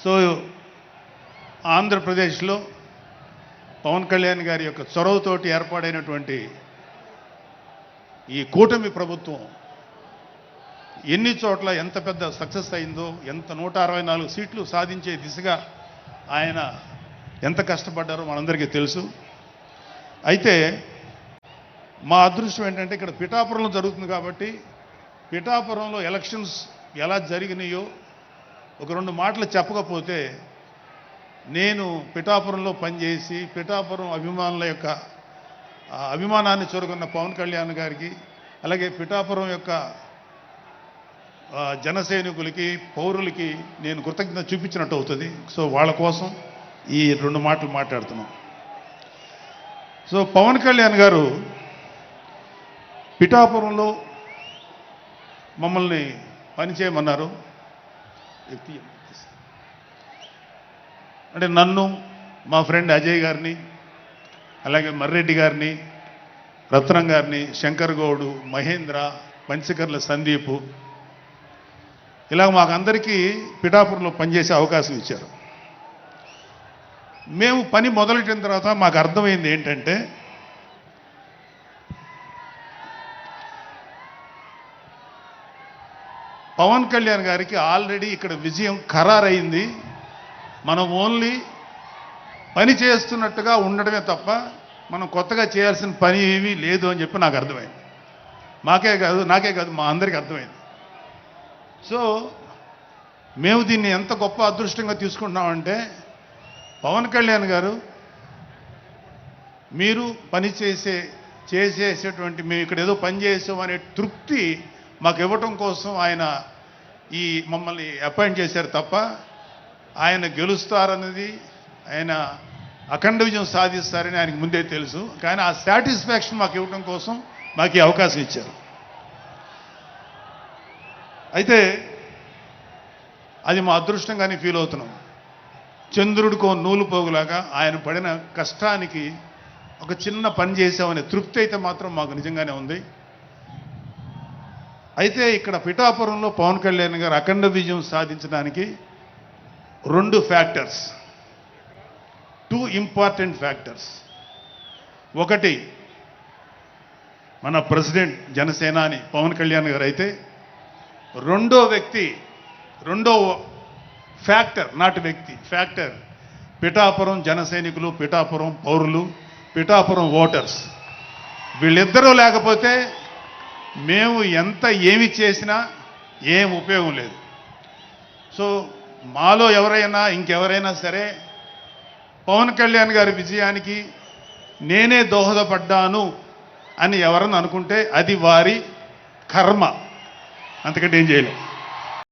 So ఆంధ్రప్రదేశ్లో పవన్ కళ్యాణ్ గారి యొక్క చొరవతోటి ఏర్పాడైనటువంటి ఈ కూటమి ప్రభుత్వం ఎన్ని చోట్ల ఎంత పెద్ద సక్సెస్ అయిందో, ఎంత 164 సీట్లు సాధించే దిశగా ఆయన ఎంత కష్టపడ్డారో మనందరికీ తెలుసు. అయితే మా అదృష్టం ఏంటంటే ఇక్కడ పిఠాపురంలో జరుగుతుంది కాబట్టి పిఠాపురంలో ఎలక్షన్స్ ఎలా జరిగినాయో ఒక 2 మాటలు చెప్పకపోతే, నేను పిఠాపురంలో పనిచేసి పిఠాపురం అభిమానుల యొక్క అభిమానాన్ని చూరుకున్న పవన్ కళ్యాణ్ గారికి, అలాగే పిఠాపురం యొక్క జన సైనికులకి, పౌరులకి నేను కృతజ్ఞత చూపించినట్టు అవుతుంది. సో వాళ్ళ కోసం ఈ 2 మాటలు మాట్లాడుతున్నాం. సో పవన్ కళ్యాణ్ గారు పిఠాపురంలో మమ్మల్ని పనిచేయమన్నారు. అంటే నన్ను, మా ఫ్రెండ్ అజయ్ గారిని, అలాగే మర్రెడ్డి గారిని, రత్నం గారిని, శంకర్ గౌడు, మహేంద్ర, పంచకర్ల సందీపు, ఇలా మాకందరికీ పిఠాపురంలో పనిచేసే అవకాశం ఇచ్చారు. మేము పని మొదలెట్టిన తర్వాత మాకు అర్థమైంది ఏంటంటే, పవన్ కళ్యాణ్ గారికి ఆల్రెడీ ఇక్కడ విజయం ఖరారైంది. మనం ఓన్లీ పని చేస్తున్నట్టుగా ఉండడమే తప్ప మనం కొత్తగా చేయాల్సిన పని ఏమీ లేదు అని చెప్పి నాకు అర్థమైంది. నాకే కాదు మా అందరికీ అర్థమైంది. సో మేము దీన్ని ఎంత గొప్ప అదృష్టంగా తీసుకుంటున్నామంటే, పవన్ కళ్యాణ్ గారు మీరు పని చేసేటువంటి మేము ఇక్కడ ఏదో పని చేసాం అనే తృప్తి మాకు ఇవ్వటం కోసం ఆయన ఈ మమ్మల్ని అపాయింట్ చేశారు తప్ప ఆయన గెలుస్తారన్నది, ఆయన అఖండ విజయం సాధిస్తారని ఆయనకు ముందే తెలుసు. కానీ ఆ సాటిస్ఫాక్షన్ మాకు ఇవ్వటం కోసం మాకు ఈ అవకాశం ఇచ్చారు. అయితే అది మా అదృష్టంగానే ఫీల్ అవుతున్నాం. చంద్రుడికో నూలు పోగులాగా ఆయన పడిన కష్టానికి ఒక చిన్న పని చేసామనే తృప్తి అయితే మాత్రం మాకు నిజంగానే ఉంది. అయితే ఇక్కడ పిఠాపురంలో పవన్ కళ్యాణ్ గారు అఖండ విజయం సాధించడానికి 2 ఫ్యాక్టర్స్, 2 ఇంపార్టెంట్ ఫ్యాక్టర్స్. ఒకటి మన ప్రెసిడెంట్ జనసేనాని పవన్ కళ్యాణ్ గారు అయితే, రెండో ఫ్యాక్టర్, నాటి వ్యక్తి ఫ్యాక్టర్ పిఠాపురం జన సైనికులు, పిఠాపురం పౌరులు, పిఠాపురం ఓటర్స్. వీళ్ళిద్దరూ లేకపోతే మేము ఏమి చేసినా ఏం ఉపయోగం లేదు. సో మాలో ఇంకెవరైనా సరే పవన్ కళ్యాణ్ గారి విజయానికి నేనే దోహదపడ్డాను అని ఎవరన్నా అనుకుంటే అది వారి కర్మ, అంతకంటే ఏం చేయలేం.